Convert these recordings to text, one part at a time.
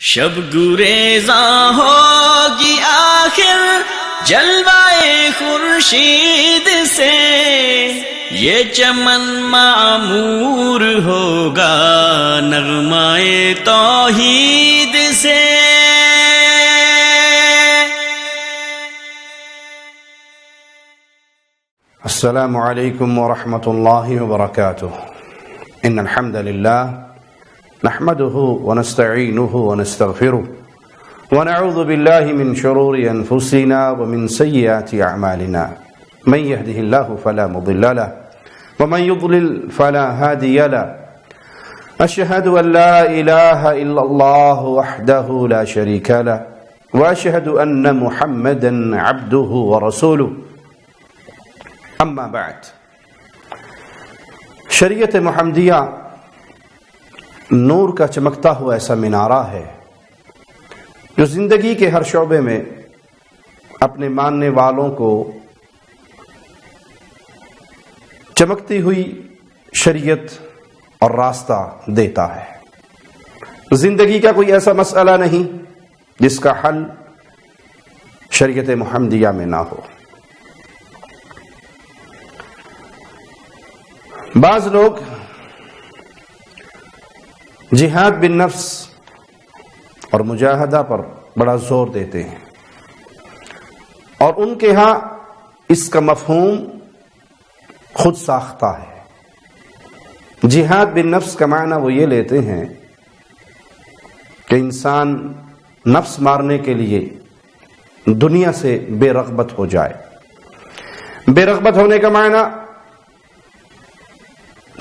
شب گریزاں ہوگی آخر جلوائے خورشید سے، یہ چمن معمور ہوگا نغمائے توحید سے۔ السلام علیکم ورحمۃ اللہ وبرکاتہ۔ ان الحمد للہ نحمده ونستعینه ونستغفره ونعوذ باللہ من شرور انفسنا ومن سیئات اعمالنا، من يهده الله فلا مضل له ومن يضلل فلا هادي له، اشهد ان لا اله الا الله وحده لا شريك له واشهد ان محمدا عبده ورسوله۔ اما بعد، شریعت محمدیہ نور کا چمکتا ہوا ایسا مینارہ ہے جو زندگی کے ہر شعبے میں اپنے ماننے والوں کو چمکتی ہوئی شریعت اور راستہ دیتا ہے۔ زندگی کا کوئی ایسا مسئلہ نہیں جس کا حل شریعت محمدیہ میں نہ ہو۔ بعض لوگ جہاد بالنفس اور مجاہدہ پر بڑا زور دیتے ہیں، اور ان کے ہاں اس کا مفہوم خود ساختہ ہے۔ جہاد بالنفس کا معنی وہ یہ لیتے ہیں کہ انسان نفس مارنے کے لیے دنیا سے بے رغبت ہو جائے۔ بے رغبت ہونے کا معنی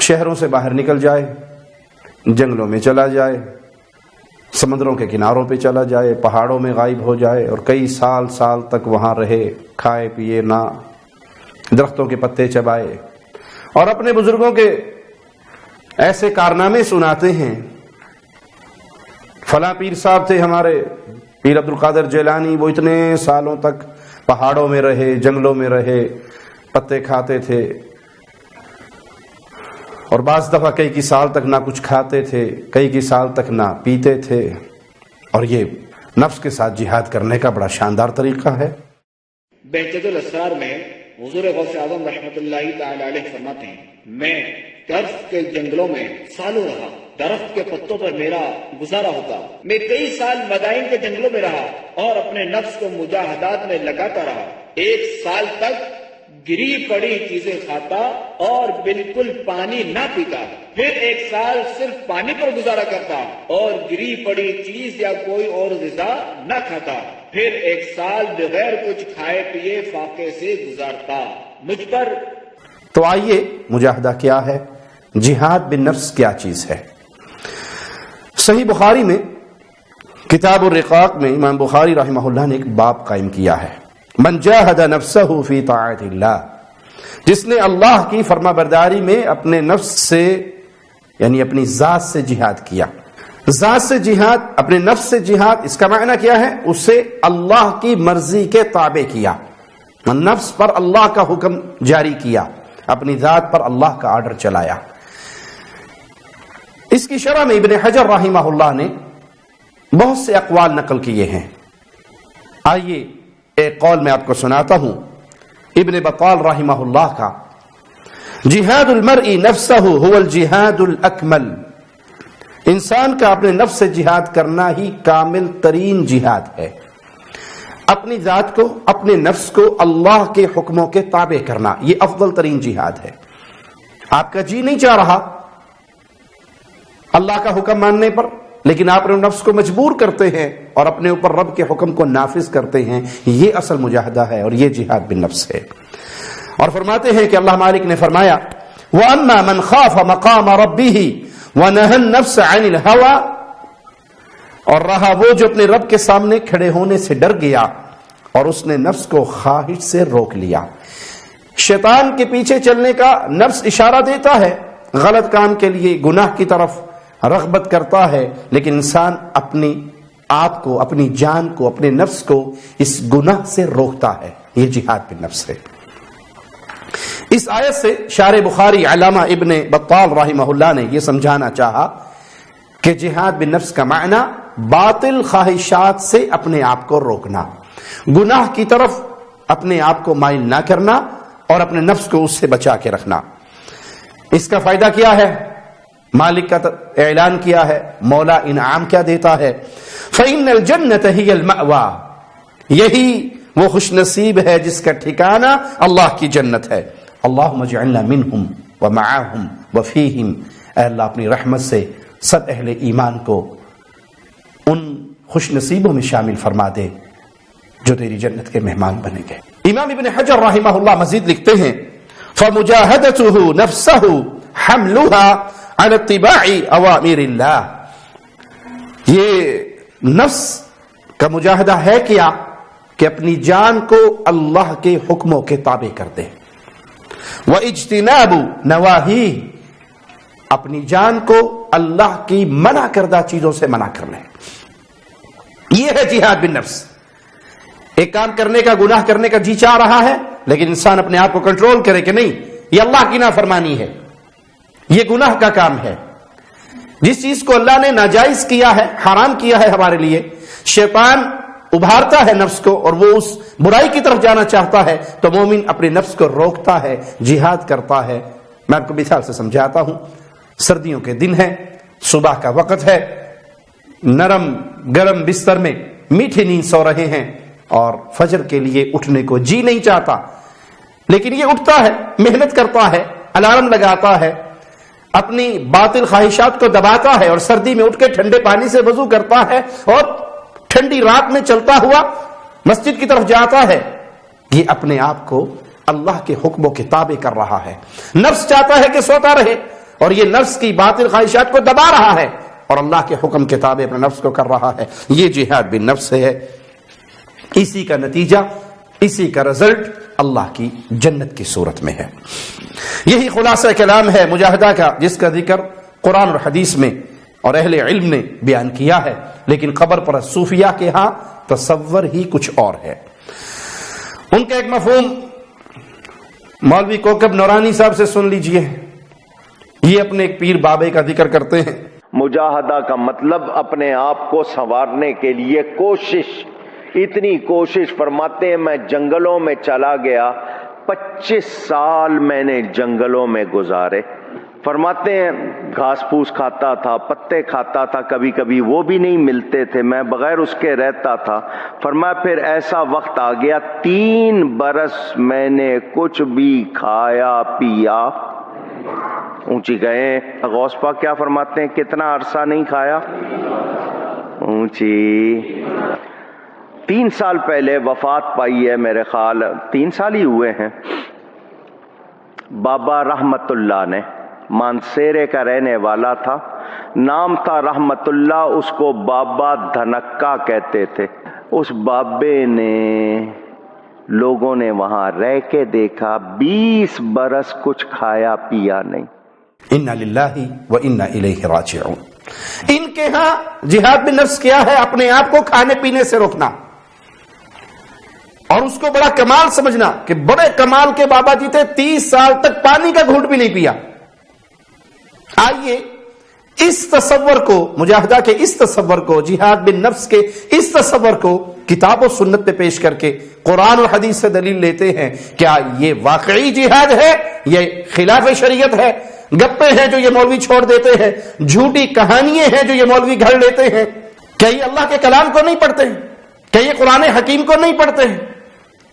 شہروں سے باہر نکل جائے، جنگلوں میں چلا جائے، سمندروں کے کناروں پہ چلا جائے، پہاڑوں میں غائب ہو جائے اور کئی سال تک وہاں رہے، کھائے پیے نہ، درختوں کے پتے چبائے، اور اپنے بزرگوں کے ایسے کارنامے سناتے ہیں۔ فلاں پیر صاحب تھے ہمارے، پیر عبد القادر جیلانی، وہ اتنے سالوں تک پہاڑوں میں رہے، جنگلوں میں رہے، پتے کھاتے تھے، اور بعض دفعہ کئی سال تک نہ کچھ کھاتے تھے، کئی سال تک نہ پیتے تھے، اور یہ نفس کے ساتھ جہاد کرنے کا بڑا شاندار طریقہ ہے۔ بہجت الاسرار میں حضور غوث اعظم رحمۃ اللہ تعالی علیہ فرماتے ہیں، میں درخت کے جنگلوں میں سالوں رہا، درخت کے پتوں پر میرا گزارا ہوتا، میں کئی سال مدائن کے جنگلوں میں رہا اور اپنے نفس کو مجاہدات میں لگاتا رہا۔ 1 سال تک گری پڑی چیزیں کھاتا اور بالکل پانی نہ پیتا، پھر 1 سال صرف پانی پر گزارا کرتا اور گری پڑی چیز یا کوئی اور غذا نہ کھاتا، پھر 1 سال بغیر کچھ کھائے پیے فاقے سے گزارتا مجھ پر۔ تو آئیے، مجاہدہ کیا ہے؟ جہاد بالنفس کیا چیز ہے؟ صحیح بخاری میں کتاب الرقاق میں امام بخاری رحمہ اللہ نے ایک باب قائم کیا ہے، من جاہد نفسہ فی طاعت اللہ، جس نے اللہ کی فرما برداری میں اپنے نفس سے یعنی اپنی ذات سے جہاد کیا۔ ذات سے جہاد، اپنے نفس سے جہاد، اس کا معنی کیا ہے؟ اسے اللہ کی مرضی کے تابع کیا، نفس پر اللہ کا حکم جاری کیا، اپنی ذات پر اللہ کا آرڈر چلایا۔ اس کی شرح میں ابن حجر رحمہ اللہ نے بہت سے اقوال نقل کیے ہیں۔ آئیے ایک قول میں آپ کو سناتا ہوں، ابن بطال رحمہ اللہ کا، جہاد المرء نفسہ هو الجہاد الاکمل، انسان کا اپنے نفس سے جہاد کرنا ہی کامل ترین جہاد ہے۔ اپنی ذات کو، اپنے نفس کو اللہ کے حکموں کے تابع کرنا، یہ افضل ترین جہاد ہے۔ آپ کا جی نہیں چاہ رہا اللہ کا حکم ماننے پر، لیکن آپ اپنے نفس کو مجبور کرتے ہیں اور اپنے اوپر رب کے حکم کو نافذ کرتے ہیں، یہ اصل مجاہدہ ہے اور یہ جہاد بالنفس ہے۔ اور فرماتے ہیں کہ اللہ مالک نے فرمایا، وَأَمَّا مَنْ خَافَ مَقَامَ رَبِّهِ وَنَهَى النَّفْسَ عَنِ الْهَوَىٰ، اور رہا وہ جو اپنے رب کے سامنے کھڑے ہونے سے ڈر گیا اور اس نے نفس کو خواہش سے روک لیا۔ شیطان کے پیچھے چلنے کا نفس اشارہ دیتا ہے، غلط کام کے لیے، گناہ کی طرف رغبت کرتا ہے، لیکن انسان اپنی آپ کو، اپنی جان کو، اپنے نفس کو اس گناہ سے روکتا ہے، یہ جہاد بالنفس ہے۔ اس آیت سے شارح بخاری علامہ ابن بطال رحمہ اللہ نے یہ سمجھانا چاہا کہ جہاد بالنفس کا معنی باطل خواہشات سے اپنے آپ کو روکنا، گناہ کی طرف اپنے آپ کو مائل نہ کرنا اور اپنے نفس کو اس سے بچا کے رکھنا۔ اس کا فائدہ کیا ہے؟ مالک کا اعلان کیا ہے، مولا انعام کیا دیتا ہے؟ فَإِنَّ الْجَنَّةَ هِيَ الْمَأْوَى، یہی وہ خوش نصیب ہے جس کا ٹھکانہ اللہ کی جنت ہے۔ اللہم اجعلنا منہم ومعاہم وفیہم، اے اللہ اپنی رحمت سے سب اہل ایمان کو ان خوش نصیبوں میں شامل فرما دے جو تیری جنت کے مہمان بنیں گے۔ امام ابن حجر رحمہ اللہ مزید لکھتے ہیں فَمُجَاهَدَتُهُ نَفْسَهُ حَمْلُهَا عَلَى اتِّبَاعِ أَوَامِرِ اللَّهِ، یہ نفس کا مجاہدہ ہے کیا کہ اپنی جان کو اللہ کے حکموں کے تابع کر دے، وَإِجْتِنَابُ نَوَاهِيهِ، اپنی جان کو اللہ کی منع کردہ چیزوں سے منع کر لے۔ یہ ہے جہاد بالنفس۔ ایک کام کرنے کا، گناہ کرنے کا جی چاہ رہا ہے، لیکن انسان اپنے آپ کو کنٹرول کرے کہ نہیں، یہ اللہ کی نافرمانی ہے، یہ گناہ کا کام ہے۔ جس چیز کو اللہ نے ناجائز کیا ہے، حرام کیا ہے ہمارے لیے، شیطان ابھارتا ہے نفس کو اور وہ اس برائی کی طرف جانا چاہتا ہے، تو مومن اپنے نفس کو روکتا ہے، جہاد کرتا ہے۔ میں آپ کو مثال سے سمجھاتا ہوں۔ سردیوں کے دن ہے، صبح کا وقت ہے، نرم گرم بستر میں میٹھی نیند سو رہے ہیں اور فجر کے لیے اٹھنے کو جی نہیں چاہتا، لیکن یہ اٹھتا ہے، محنت کرتا ہے، الارم لگاتا ہے، اپنی باطل خواہشات کو دباتا ہے اور سردی میں اٹھ کے ٹھنڈے پانی سے وضو کرتا ہے اور ٹھنڈی رات میں چلتا ہوا مسجد کی طرف جاتا ہے۔ یہ اپنے آپ کو اللہ کے حکموں کے تابع کر رہا ہے۔ نفس چاہتا ہے کہ سوتا رہے اور یہ نفس کی باطل خواہشات کو دبا رہا ہے اور اللہ کے حکم کے تابع اپنے نفس کو کر رہا ہے۔ یہ جہاد بالنفس ہے۔ اسی کا نتیجہ، اسی کا رزلٹ اللہ کی جنت کی صورت میں ہے۔ یہی خلاصہ کلام ہے مجاہدہ کا، جس کا ذکر قرآن اور حدیث میں اور اہل علم نے بیان کیا ہے، لیکن قبر پر صوفیہ کے ہاں تصور ہی کچھ اور ہے۔ ان کا ایک مفہوم مولوی کوکب نورانی صاحب سے سن لیجئے۔ یہ اپنے ایک پیر بابے کا ذکر کرتے ہیں۔ مجاہدہ کا مطلب اپنے آپ کو سنوارنے کے لیے کوشش، اتنی کوشش۔ فرماتے ہیں میں جنگلوں میں چلا گیا، 25 سال میں نے جنگلوں میں گزارے۔ فرماتے ہیں گھاس پھوس کھاتا تھا، پتے کھاتا تھا، کبھی کبھی وہ بھی نہیں ملتے تھے، میں بغیر اس کے رہتا تھا۔ فرمایا پھر ایسا وقت آ گیا 3 برس میں نے کچھ بھی کھایا پیا۔ اونچی گئے غوث پاک کیا فرماتے ہیں، کتنا عرصہ نہیں کھایا؟ اونچی 3 سال پہلے وفات پائی ہے، میرے خیال 3 سال ہی ہوئے ہیں، بابا رحمت اللہ نے، مانسیرے کا رہنے والا تھا، نام تھا رحمت اللہ، اس کو بابا دھنکا کہتے تھے۔ اس بابے نے لوگوں نے وہاں رہ کے دیکھا 20 برس کچھ کھایا پیا نہیں۔ انا للہ و انا الیہ راجعون۔ ان کے ہاں جہاد بالنفس کیا ہے؟ اپنے آپ کو کھانے پینے سے روکنا اور اس کو بڑا کمال سمجھنا کہ بڑے کمال کے بابا جی تھے، 30 سال تک پانی کا گھونٹ بھی نہیں پیا۔ آئیے اس تصور کو، مجاہدہ کے اس تصور کو، جہاد بالنفس کے اس تصور کو کتاب و سنت پہ پیش کر کے قرآن اور حدیث سے دلیل لیتے ہیں۔ کیا یہ واقعی جہاد ہے؟ یہ خلاف شریعت ہے؟ گپے ہیں جو یہ مولوی چھوڑ دیتے ہیں، جھوٹی کہانیاں ہیں جو یہ مولوی گھڑ لیتے ہیں؟ کیا یہ اللہ کے کلام کو نہیں پڑھتے ہیں؟ کیا یہ قرآن حکیم کو نہیں پڑھتے ہیں؟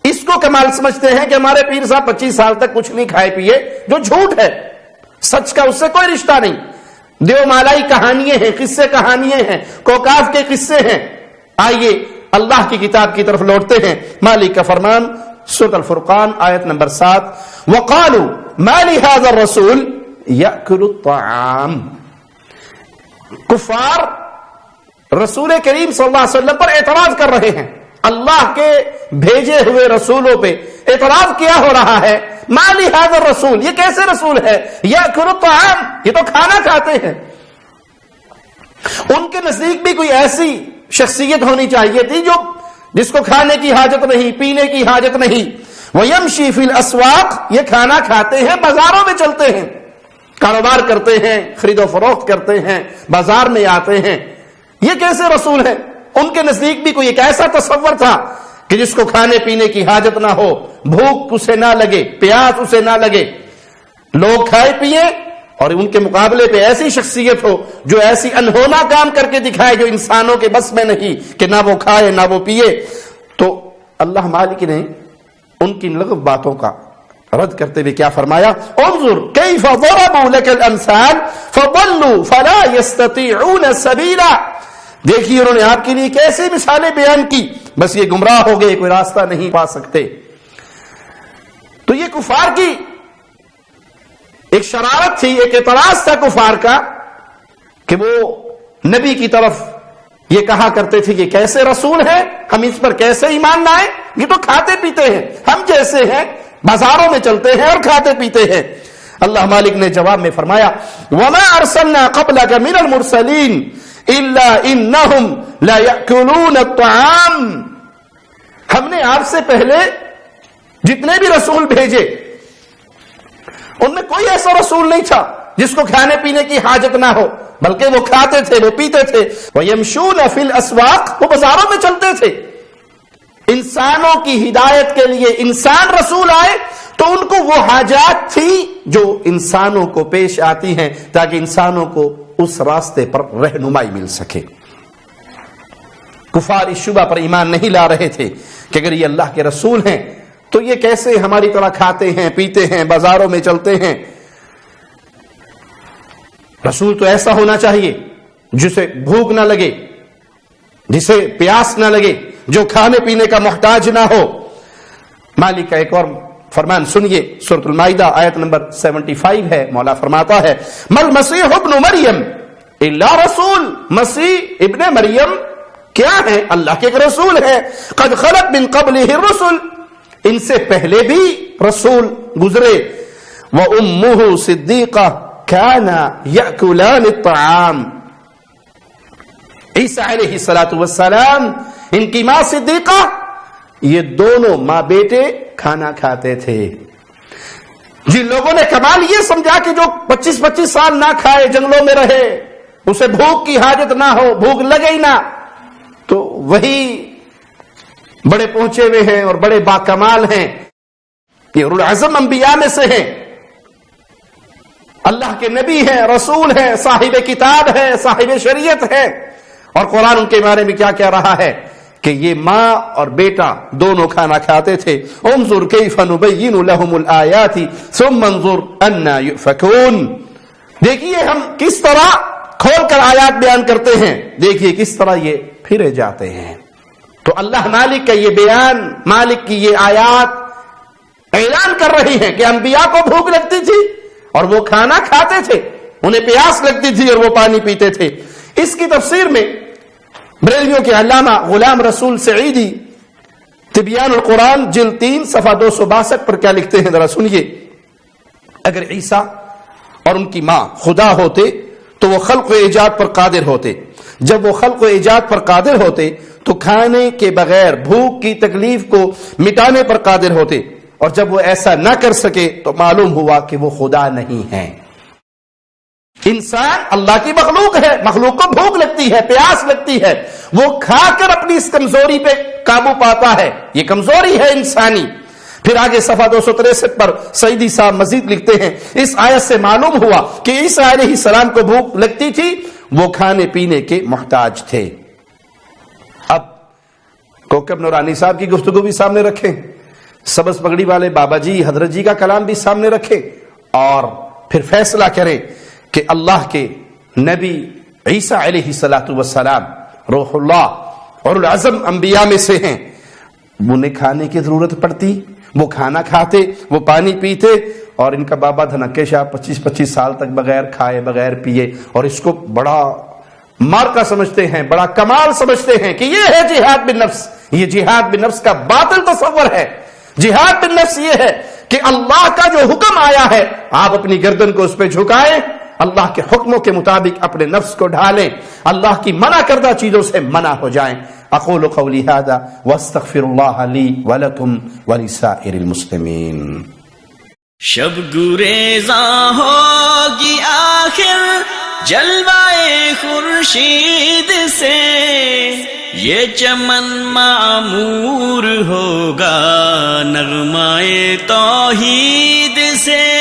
اس کو کمال سمجھتے ہیں کہ ہمارے پیر صاحب 25 سال تک کچھ نہیں کھائے پیے، جو جھوٹ ہے، سچ کا اس سے کوئی رشتہ نہیں۔ دیو مالائی کہانیاں ہیں، قصے کہانیاں ہیں، کوکاف کے قصے ہیں۔ آئیے اللہ کی کتاب کی طرف لوٹتے ہیں۔ مالک کا فرمان سورۃ الفرقان آیت نمبر 7، وَقَالُوا مَا لِهَذَا الرَّسُولِ يَأْكُلُ الطَّعَامَ۔ کفار رسول کریم صلی اللہ علیہ وسلم پر اعتراض کر رہے ہیں، اللہ کے بھیجے ہوئے رسولوں پہ اعتراض کیا ہو رہا ہے۔ مَا لِهَذَا الرَّسُولِ، یہ کیسے رسول ہے؟ يَأْكُلُ الطَّعَامَ، یہ تو کھانا کھاتے ہیں۔ ان کے نزدیک بھی کوئی ایسی شخصیت ہونی چاہیے تھی جس کو کھانے کی حاجت نہیں، پینے کی حاجت نہیں۔ وَيَمْشِي فِي الْأَسْوَاقِ، یہ کھانا کھاتے ہیں، بازاروں میں چلتے ہیں۔ کاروبار کرتے ہیں، خرید و فروخت کرتے ہیں، بازار میں آتے ہیں، یہ کیسے رسول ہیں؟ ان کے نزدیک بھی کوئی ایک ایسا تصور تھا کہ جس کو کھانے پینے کی حاجت نہ ہو، بھوک اسے نہ لگے، پیاس اسے نہ لگے، لوگ کھائے پیے، اور ان کے مقابلے پہ ایسی شخصیت ہو جو ایسی انہونا کام کر کے دکھائے جو انسانوں کے بس میں نہیں کہ نہ وہ کھائے نہ وہ پیے۔ تو اللہ مالک نے ان کی لغو باتوں کا رد کرتے ہوئے کیا فرمایا؟ انظر کیف ضربوا لك الامثال فضلوا فلا يستطيعون سبیلا، دیکھیے انہوں نے آپ کے لیے کیسے مثالیں بیان کی، بس یہ گمراہ ہو گئے، کوئی راستہ نہیں پا سکتے۔ تو یہ کفار کی ایک شرارت تھی، ایک اعتراض تھا کفار کا کہ وہ نبی کی طرف یہ کہا کرتے تھے کہ کیسے رسول ہے، ہم اس پر کیسے ایمان لائیں، یہ تو کھاتے پیتے ہیں، ہم جیسے ہیں، بازاروں میں چلتے ہیں اور کھاتے پیتے ہیں۔ اللہ مالک نے جواب میں فرمایا وَمَا أَرْسَلْنَا قَبْلَكَ مِنَ الْمُرْسَلِينَ إِلَّا إِنَّهُمْ لَيَأْكُلُونَ الطَّعَامَ، ہم نے آپ سے پہلے جتنے بھی رسول بھیجے ان میں کوئی ایسا رسول نہیں تھا جس کو کھانے پینے کی حاجت نہ ہو، بلکہ وہ کھاتے تھے، وہ پیتے تھے۔ وَيَمْشُونَ فِي الْأَسْوَاقِ، وہ بازاروں میں چلتے تھے۔ انسانوں کی ہدایت کے لیے انسان رسول آئے تو ان کو وہ حاجات تھی جو انسانوں کو پیش آتی ہیں تاکہ انسانوں کو اس راستے پر رہنمائی مل سکے۔ کفار اس شبہ پر ایمان نہیں لا رہے تھے کہ اگر یہ اللہ کے رسول ہیں تو یہ کیسے ہماری طرح کھاتے ہیں، پیتے ہیں، بازاروں میں چلتے ہیں۔ رسول تو ایسا ہونا چاہیے جسے بھوک نہ لگے، جسے پیاس نہ لگے، جو کھانے پینے کا محتاج نہ ہو۔ مالک کا ایک اور فرمان سنیے، سورۃ المائدہ آیت نمبر 75 ہے، مولا فرماتا ہے مل مسیح ابن مریم الا رسول، مسیح ابن مریم کیا ہے؟ اللہ کے ایک رسول ہے۔ قد خلت من قبلہ الرسل، ان سے پہلے بھی رسول گزرے۔ وَأُمُّهُ صِدِّيقَةٌ كَانَا يَأْكُلَانِ الطَّعَامَ، عیسیٰ علیہ السلام ان کی ماں صدیقہ، یہ دونوں ماں بیٹے کھانا کھاتے تھے۔ جن لوگوں نے کمال یہ سمجھا کہ جو 25 سال نہ کھائے، جنگلوں میں رہے، اسے بھوک کی حاجت نہ ہو، بھوک لگے ہی نہ، تو وہی بڑے پہنچے ہوئے ہیں اور بڑے باکمال ہیں، یہ اولو العزم انبیاء میں سے ہیں، اللہ کے نبی ہیں، رسول ہیں، صاحب کتاب ہے، صاحب شریعت ہے۔ اور قرآن ان کے بارے میں کیا کہہ رہا ہے کہ یہ ماں اور بیٹا دونوں کھانا کھاتے تھے۔ انظر کیف نبین لهم الآیات ثم انظر انا یؤفکون، دیکھیے ہم کس طرح کھول کر آیات بیان کرتے ہیں، دیکھیے کس طرح یہ پھرے جاتے ہیں۔ تو اللہ مالک کا یہ بیان، مالک کی یہ آیات اعلان کر رہی ہیں کہ انبیاء کو بھوک لگتی تھی اور وہ کھانا کھاتے تھے، انہیں پیاس لگتی تھی اور وہ پانی پیتے تھے۔ اس کی تفسیر میں بریلویوں کے علامہ غلام رسول سعیدی تبیان القرآن جلد 3 صفحہ 262 پر کیا لکھتے ہیں، ذرا سنیے۔ اگر عیسیٰ اور ان کی ماں خدا ہوتے تو وہ خلق و ایجاد پر قادر ہوتے، جب وہ خلق و ایجاد پر قادر ہوتے تو کھانے کے بغیر بھوک کی تکلیف کو مٹانے پر قادر ہوتے، اور جب وہ ایسا نہ کر سکے تو معلوم ہوا کہ وہ خدا نہیں ہے۔ انسان اللہ کی مخلوق ہے، مخلوق کو بھوک لگتی ہے، پیاس لگتی ہے، وہ کھا کر اپنی اس کمزوری پہ قابو پاتا ہے، یہ کمزوری ہے انسانی۔ پھر آگے صفحہ 263 پر سعیدی صاحب مزید لکھتے ہیں، اس آیت سے معلوم ہوا کہ عیسیٰ علیہ السلام کو بھوک لگتی تھی، وہ کھانے پینے کے محتاج تھے۔ اب کوکب نورانی صاحب کی گفتگو بھی سامنے رکھیں، سبز پگڑی والے بابا جی حضرت جی کا کلام بھی سامنے رکھیں، اور پھر فیصلہ کریں کہ اللہ کے نبی عیسیٰ علیہ السلام روح اللہ اور العزم انبیاء میں سے ہیں، انہیں کھانے کی ضرورت پڑتی، وہ کھانا کھاتے، وہ پانی پیتے، اور ان کا بابا دھنکے شاہ 25 سال تک بغیر کھائے بغیر پیے، اور اس کو بڑا مارکا سمجھتے ہیں، بڑا کمال سمجھتے ہیں کہ یہ ہے جہاد بالنفس۔ یہ جہاد بالنفس کا باطل تصور ہے۔ جہاد بالنفس یہ ہے کہ اللہ کا جو حکم آیا ہے آپ اپنی گردن کو اس پہ جھکائیں، اللہ کے حکموں کے مطابق اپنے نفس کو ڈھالیں، اللہ کی منع کردہ چیزوں سے منع ہو جائیں۔ اقول قولی ھذا واستغفر اللہ لی ولکم ولسائر المسلمین۔ شب گریزاں ہوگی آخر جلوائے خورشید سے، یہ چمن معمور ہوگا نغمائے توحید سے۔